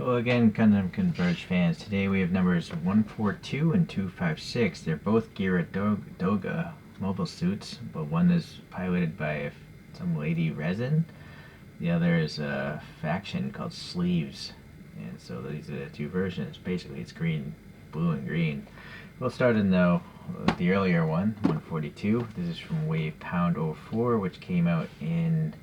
Hello again, Gundam Converge fans. Today we have numbers 142 and 256. They're both Geara Doga mobile suits, but one is piloted by some lady Rezin. The other is a faction called Sleeves. And so these are the two versions. Basically it's green, blue, and green. We'll start in the earlier one, 142. This is from Wave Pound 04, which came out in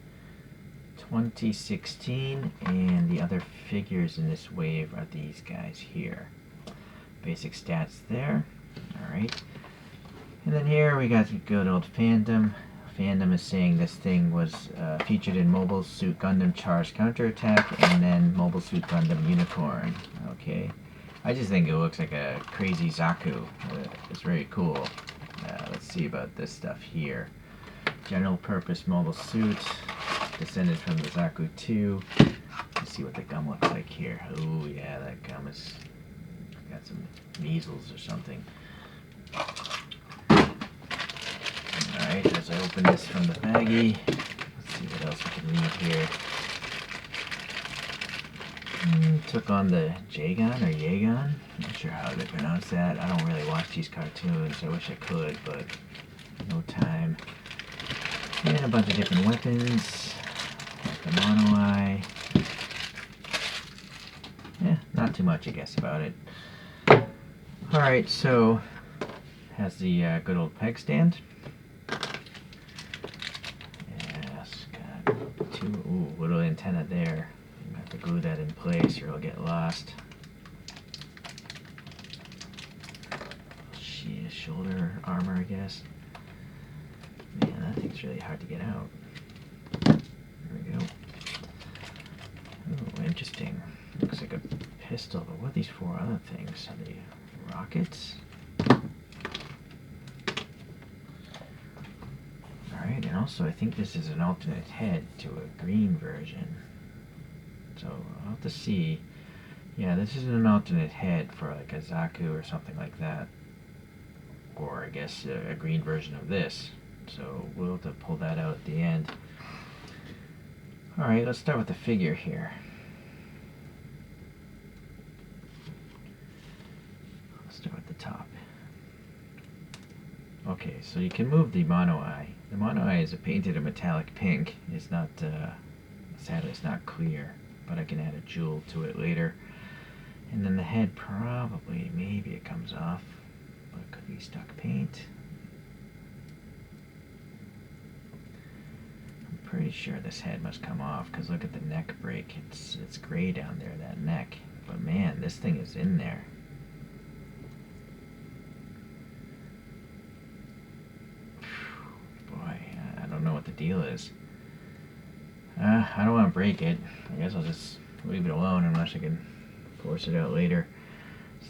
2016, and the other figures in this wave are these guys here. Basic stats there. Alright. And then here we got good old fandom. Fandom is saying this thing was featured in Mobile Suit Gundam Char's Counterattack and then Mobile Suit Gundam Unicorn. Okay. I just think it looks like a crazy Zaku. It's very cool. Let's see about this stuff here. General purpose mobile suit. Descended from the Zaku 2. Let's see what the gum looks like here. Oh yeah, that gum has got some measles or something. Alright, as I open this from the baggie, let's see what else we can read here. Took on the Jagon or Yagon. Not sure how they pronounce that. I don't really watch these cartoons. I wish I could, but no time. And a bunch of different weapons. The mono eye. Yeah, not too much I guess about it. Alright, so has the good old peg stand. Yes, got two little antenna there. You have to glue that in place or it'll get lost. Shoulder armor, I guess. Man, that thing's really hard to get out. There we go. Oh, interesting. Looks like a pistol, but what are these four other things? Are they rockets? Alright, and also I think this is an alternate head to a green version. So I'll have to see. Yeah, this is an alternate head for like a Zaku or something like that. Or I guess a green version of this. So we'll have to pull that out at the end. Alright, let's start with the figure here. Let's start at the top. Okay, so you can move the mono eye. The mono eye is painted a metallic pink. It's not, sadly it's not clear, but I can add a jewel to it later. And then the head probably, maybe it comes off, but it could be stuck paint. Pretty sure this head must come off because look at the neck break. It's gray down there, that neck. But man, this thing is in there. Boy, I don't know what the deal is. I don't want to break it. I guess I'll just leave it alone unless I can force it out later.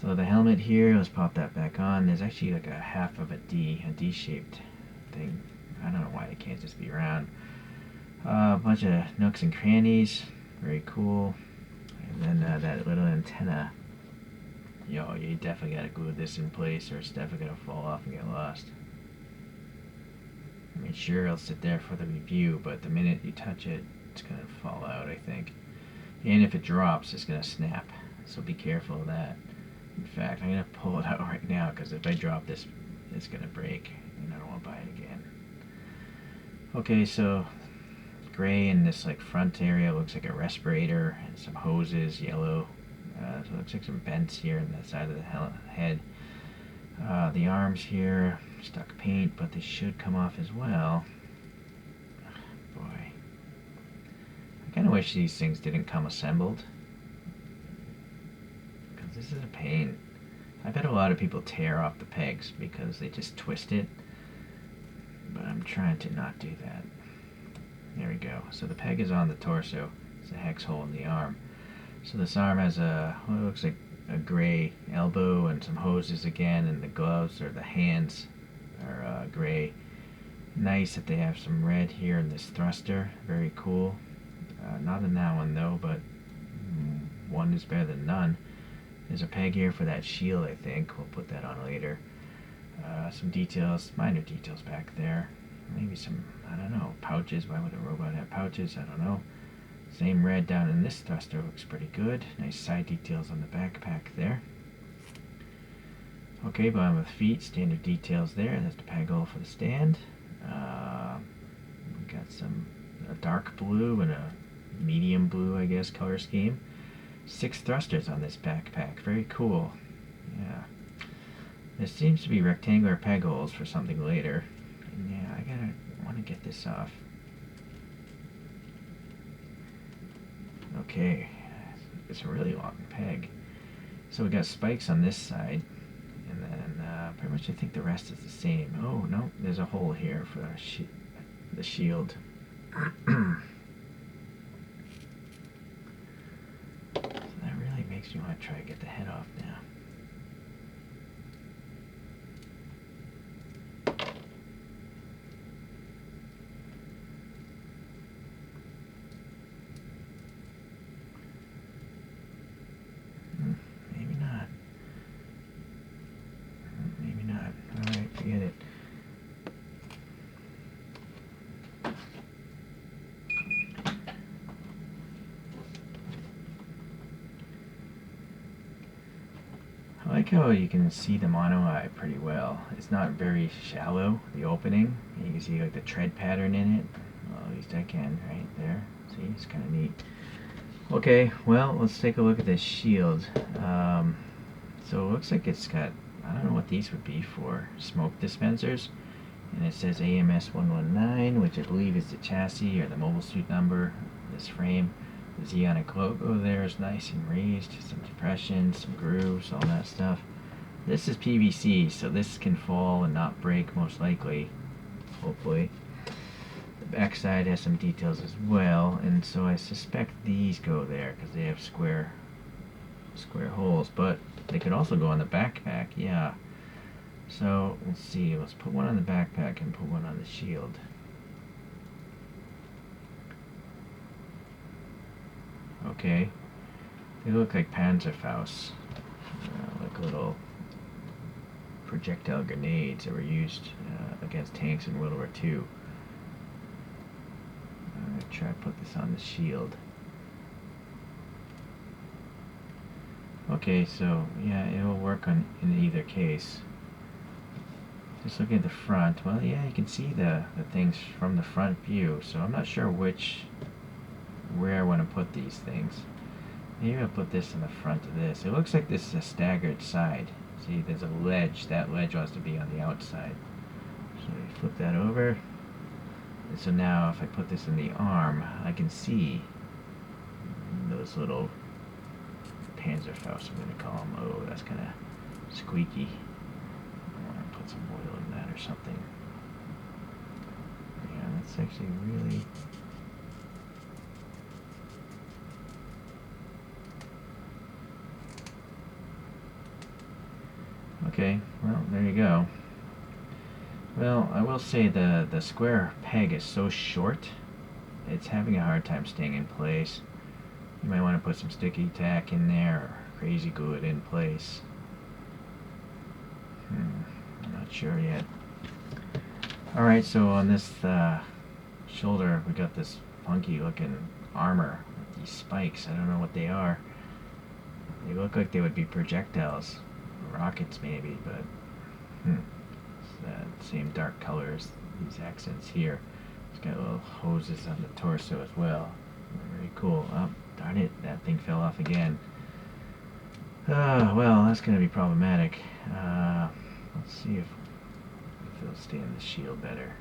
So the helmet here, let's pop that back on. There's actually like a half of a D-shaped thing. I don't know why it can't just be round. A bunch of nooks and crannies, very cool. And then that little antenna. Yo, you definitely gotta glue this in place or it's definitely gonna fall off and get lost. I mean, sure, it'll sit there for the review, but the minute you touch it, it's gonna fall out, I think. And if it drops, it's gonna snap, so be careful of that. In fact, I'm gonna pull it out right now, because if I drop this, it's gonna break, and I don't want to buy it again. Okay, so gray in this like front area looks like a respirator and some hoses, yellow. So it looks like some vents here on the side of the head. The arms here, stuck paint, but they should come off as well. Boy. I kind of wish these things didn't come assembled. Because this is a pain. I bet a lot of people tear off the pegs because they just twist it. But I'm trying to not do that. There we go. So the peg is on the torso. It's a hex hole in the arm. So this arm has what looks like a gray elbow and some hoses again, and the gloves or the hands are gray. Nice that they have some red here in this thruster. Very cool. Not in that one though, but one is better than none. There's a peg here for that shield, I think. We'll put that on later. Some details, minor details back there. Maybe some, I don't know, pouches. Why would a robot have pouches? I don't know. Same red down in this thruster, looks pretty good. Nice side details on the backpack there. Okay, bottom of the feet, standard details there. That's the peg hole for the stand. We got a dark blue and a medium blue, I guess, color scheme. 6 thrusters on this backpack. Very cool. Yeah. There seems to be rectangular peg holes for something later. And yeah, I want to get this off. Okay, it's a really long peg. So we got spikes on this side, and then pretty much I think the rest is the same. Oh no, there's a hole here for the shield. So that really makes me want to try to get the head off now. Maybe not. Maybe not. Alright, forget it. I like how you can see the mono eye pretty well. It's not very shallow, the opening. You can see like the tread pattern in it. Well, at least I can right there. See, it's kind of neat. Okay, well, let's take a look at this shield. So it looks like it's got, I don't know what these would be for, smoke dispensers. And it says AMS 119, which I believe is the chassis or the mobile suit number, this frame. The Zeonic logo there is nice and raised, some depression, some grooves, all that stuff. This is PVC, so this can fall and not break most likely, hopefully. The backside has some details as well, and so I suspect these go there because they have square holes, but they could also go on the backpack, yeah. So let's see, let's put one on the backpack and put one on the shield. Okay, they look like Panzerfaust, like little projectile grenades that were used against tanks in World War II. I'm going to try to put this on the shield. Okay, so yeah, it will work in either case. Just looking at the front, well yeah, you can see the things from the front view, so I'm not sure where I want to put these things. Maybe I'll put this in the front of this. It looks like this is a staggered side. See, there's a ledge. That ledge wants to be on the outside. So you flip that over. And so now if I put this in the arm, I can see those little Panzerfaust, I'm going to call them. Oh, that's kind of squeaky. I want to put some oil in that or something. Yeah, that's actually really... Okay, well, there you go. Well, I will say the square peg is so short, it's having a hard time staying in place. You might want to put some sticky tack in there, or crazy glue it in place. I'm not sure yet. Alright, so on this shoulder, we got this funky looking armor with these spikes. I don't know what they are. They look like they would be projectiles. Rockets maybe, but it's the same dark color as these accents here. It's got little hoses on the torso as well. Very cool. Oh, darn it, that thing fell off again. Well, that's going to be problematic. Let's see if it'll stay in the shield better.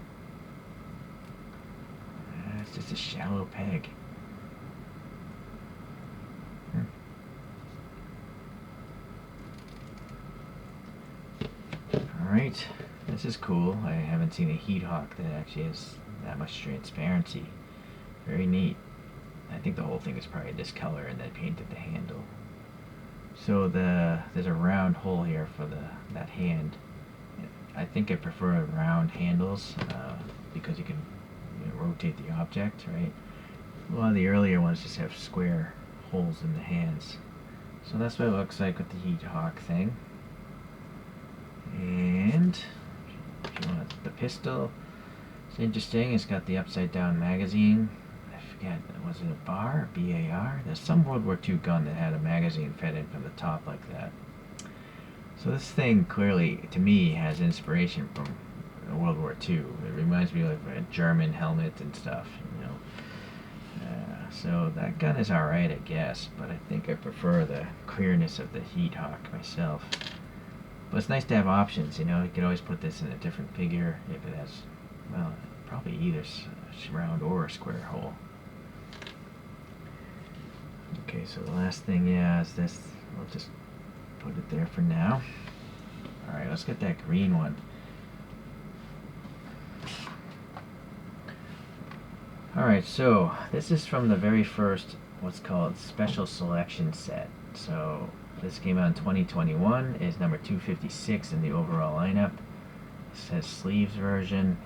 It's just a shallow peg. Alright, this is cool. I haven't seen a heat hawk that actually has that much transparency. Very neat. I think the whole thing is probably this color and then painted the handle. So there's a round hole here for that hand. I think I prefer round handles because you can rotate the object, right? A lot of the earlier ones just have square holes in the hands. So that's what it looks like with the heat hawk thing. And if you want the pistol, it's interesting. It's got the upside down magazine. forget, was it a BAR? B-A-R? There's some World War II gun that had a magazine fed in from the top like that. So this thing clearly, to me, has inspiration from World War II. It reminds me of a German helmet and stuff, you know. So that gun is alright, I guess, but I think I prefer the clearness of the Heat Hawk myself. But it's nice to have options, you know. You could always put this in a different figure if it has, well, probably either round or a square hole. Okay, so the last thing, yeah, is this. We'll just put it there for now. Alright, let's get that green one. Alright, so this is from the very first, what's called Special Selection set. So this came out in 2021, is number 256 in the overall lineup. It says sleeves version,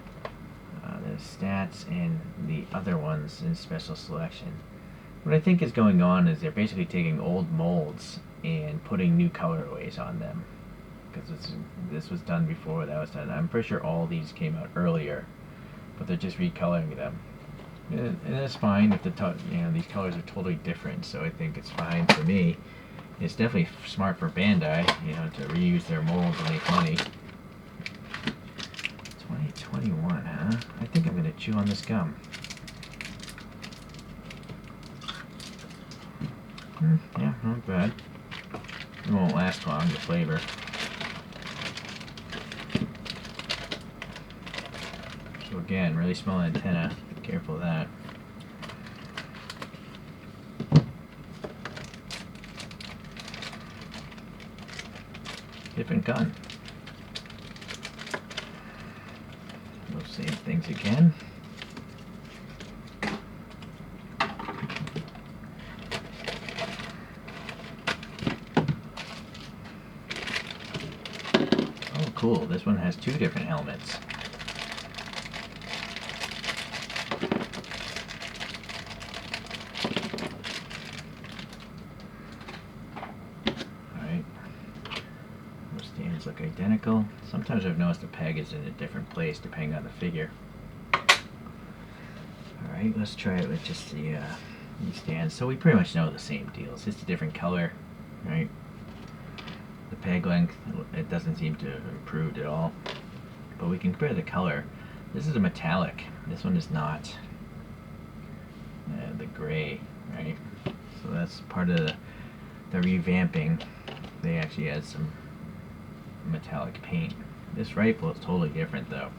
the stats, and the other ones in Special Selection. What I think is going on is they're basically taking old molds and putting new colorways on them. Because this was done before that was done. I'm pretty sure all these came out earlier, but they're just recoloring them. And that's fine if these colors are totally different. So I think it's fine for me. It's definitely smart for Bandai, you know, to reuse their molds and make money. 2021, huh? I think I'm gonna chew on this gum. Yeah, not bad. It won't last long, the flavor. So again, really small antenna. Be careful of that. Different gun. Those same things again. Oh, cool. This one has two different helmets. Look identical. Sometimes I've noticed the peg is in a different place depending on the figure. Alright, let's try it with just the these stands. So we pretty much know the same deal. It's just a different color, right? The peg length, it doesn't seem to have improved at all. But we can compare the color. This is a metallic. This one is not. The gray, right? So that's part of the revamping. They actually add some metallic paint. This rifle is totally different though.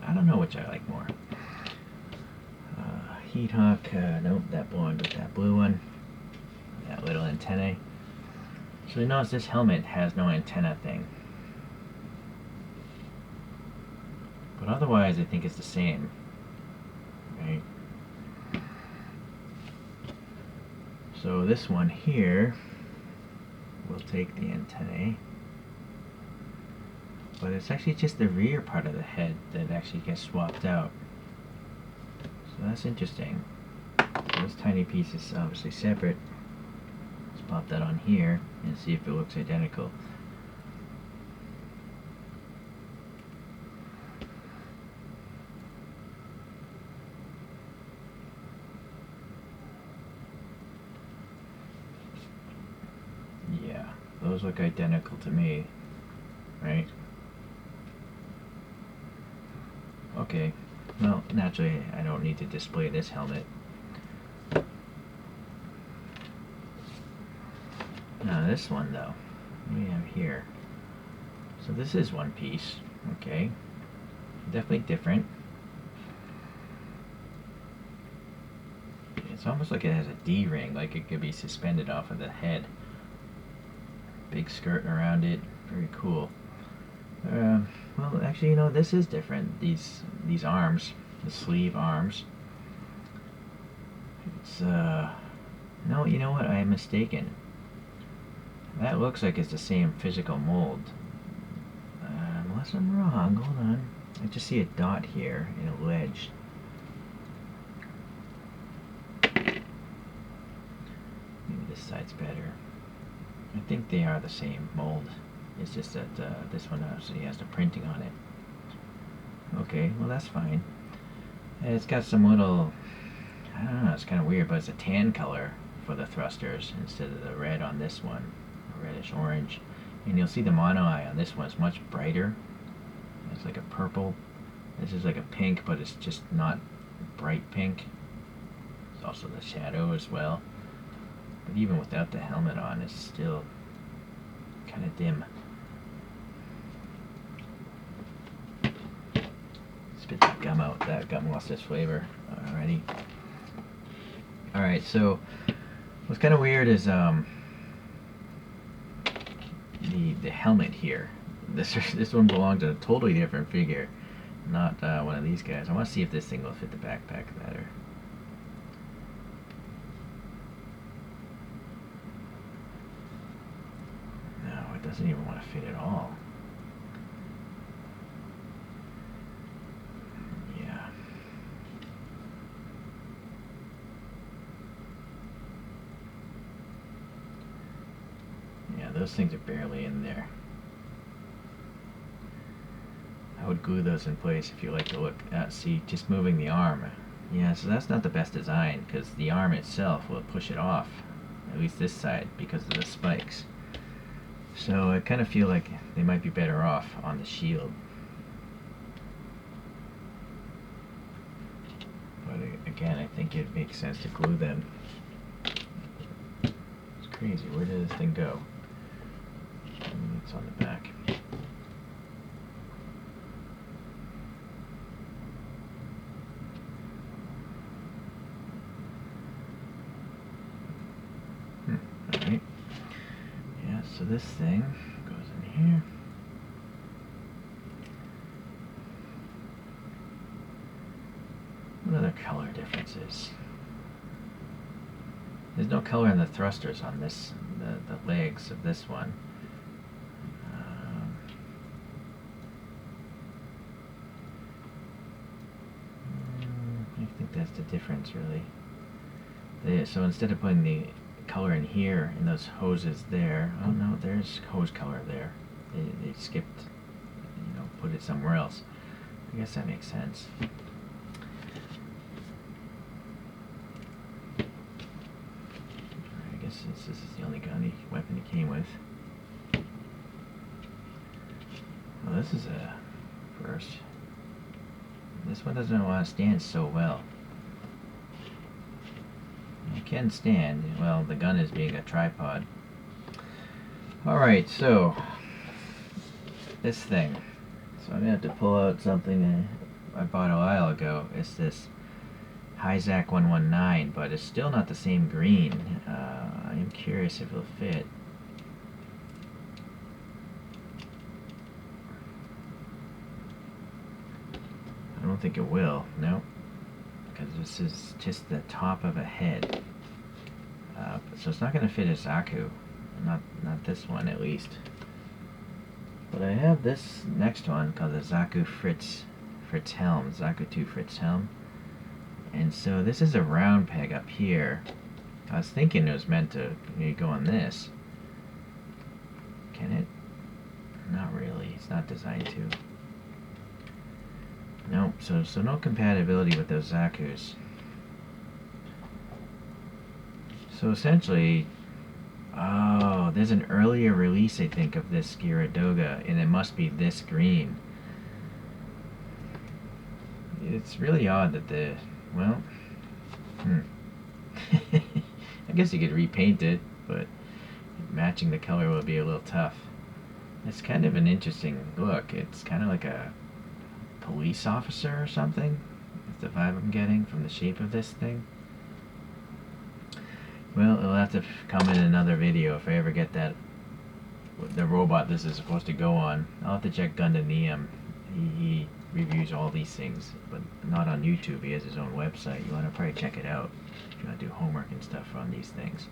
I don't know which I like more. Heat Hawk, nope, that belonged with that blue one. That little antennae. So you notice this helmet has no antenna thing. But otherwise I think it's the same. Right? So this one here will take the antennae, but it's actually just the rear part of the head that actually gets swapped out. So that's interesting. So this tiny piece is obviously separate. Let's pop that on here and see if it looks identical. Those look identical to me, right? Okay, well, naturally I don't need to display this helmet. Now this one though, what do we have here? So this is one piece, okay? Definitely different. It's almost like it has a D-ring, like it could be suspended off of the head. Big skirt around it, very cool. Well, actually, you know, this is different. These arms, the sleeve arms. It's no, you know what? I am mistaken. That looks like it's the same physical mold. Unless I'm wrong, hold on. I just see a dot here in a ledge. Maybe this side's better. I think they are the same mold. It's just that this one obviously has the printing on it. Okay, well that's fine. And it's got some little, I don't know, it's kind of weird, but it's a tan color for the thrusters instead of the red on this one, reddish orange. And you'll see the mono eye on this one is much brighter. It's like a purple. This is like a pink, but it's just not bright pink. It's also the shadow as well. But even without the helmet on, it's still kind of dim. Spit that gum out. That gum lost its flavor already. Alright, so what's kind of weird is the helmet here. This one belonged to a totally different figure, not one of these guys. I want to see if this thing will fit the backpack better. No, it doesn't even want to fit at all. Yeah. Yeah, those things are barely in there. I would glue those in place if you like to look at, see, just moving the arm. Yeah, so that's not the best design, because the arm itself will push it off, at least this side, because of the spikes. So I kind of feel like they might be better off on the shield. But again, I think it makes sense to glue them. It's crazy, where did this thing go? It's on the back. Alright. Yeah, so this thing goes in here. What other color differences? There's no color in the thrusters on this, the legs of this one. I think that's the difference, really. So instead of putting the color in here, in those hoses there, oh no, there's hose color there. They skipped, put it somewhere else. I guess that makes sense. I guess since this is the only weapon he came with. Well, this is a first. This one doesn't want to stand so well. It can stand. Well, the gun is being a tripod. Alright, so this thing. So I'm going to have to pull out something I bought a while ago. It's this Hyzak 119, but it's still not the same green. I am curious if it'll fit. I don't think it will. No. Because this is just the top of a head. So it's not going to fit a Zaku. Not this one, at least. But I have this next one called the Zaku Fritz helm. Zaku 2 Fritz helm. And so this is a round peg up here. I was thinking it was meant to go on this. Can it? Not really. It's not designed to. Nope, so no compatibility with those Zakus. So essentially, oh, there's an earlier release, I think, of this Geara Doga, and it must be this green. It's really odd that well, I guess you could repaint it, but matching the color will be a little tough. It's kind of an interesting look. It's kind of like a police officer or something. That's the vibe I'm getting from the shape of this thing. Well, it'll have to come in another video if I ever get the robot this is supposed to go on. I'll have to check Gundam Geara. He reviews all these things, but not on YouTube. He has his own website. You want to probably check it out if you want to do homework and stuff on these things.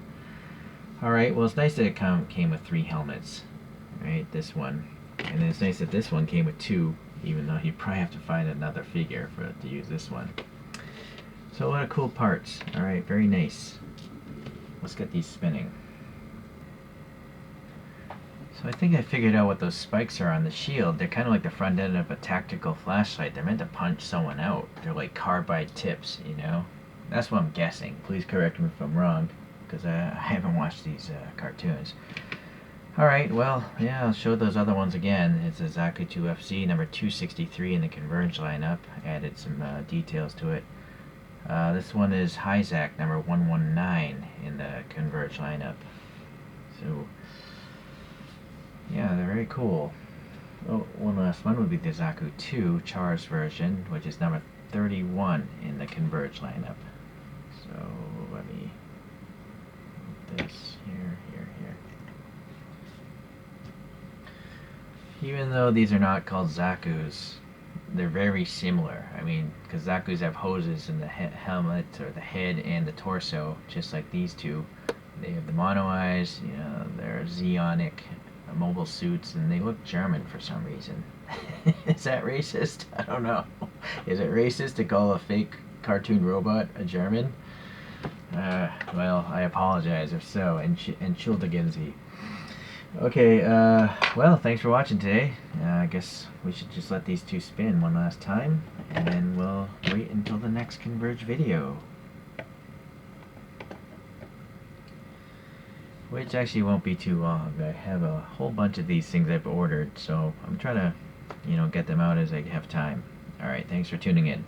Alright, well, it's nice that it came with 3 helmets. Right, this one. And then it's nice that this one came with 2, even though you probably have to find another figure to use this one. So a lot of cool parts. Alright, very nice. Let's get these spinning. So I think I figured out what those spikes are on the shield. They're kind of like the front end of a tactical flashlight. They're meant to punch someone out. They're like carbide tips, you know? That's what I'm guessing. Please correct me if I'm wrong, because I haven't watched these cartoons. Alright, well, yeah, I'll show those other ones again. It's a Zaku 2FC, number 263 in the Converge lineup. Added some details to it. This one is Hyzak, number 119 in the Converge lineup. So, yeah, they're very cool. Oh, one last one would be the Zaku 2 Char's version, which is number 31 in the Converge lineup. So, let me put this here. Even though these are not called Zakus, they're very similar. I mean, because Zakus have hoses in the helmet or the head and the torso, just like these two. They have the mono eyes, you know, they're Zeonic mobile suits, and they look German for some reason. Is that racist? I don't know. Is it racist to call a fake cartoon robot a German? Well, I apologize if so, and Schuldigensie. Okay, well, thanks for watching today. I guess we should just let these two spin one last time, and then we'll wait until the next Converge video. Which actually won't be too long. I have a whole bunch of these things I've ordered, so I'm trying to, get them out as I have time. Alright, thanks for tuning in.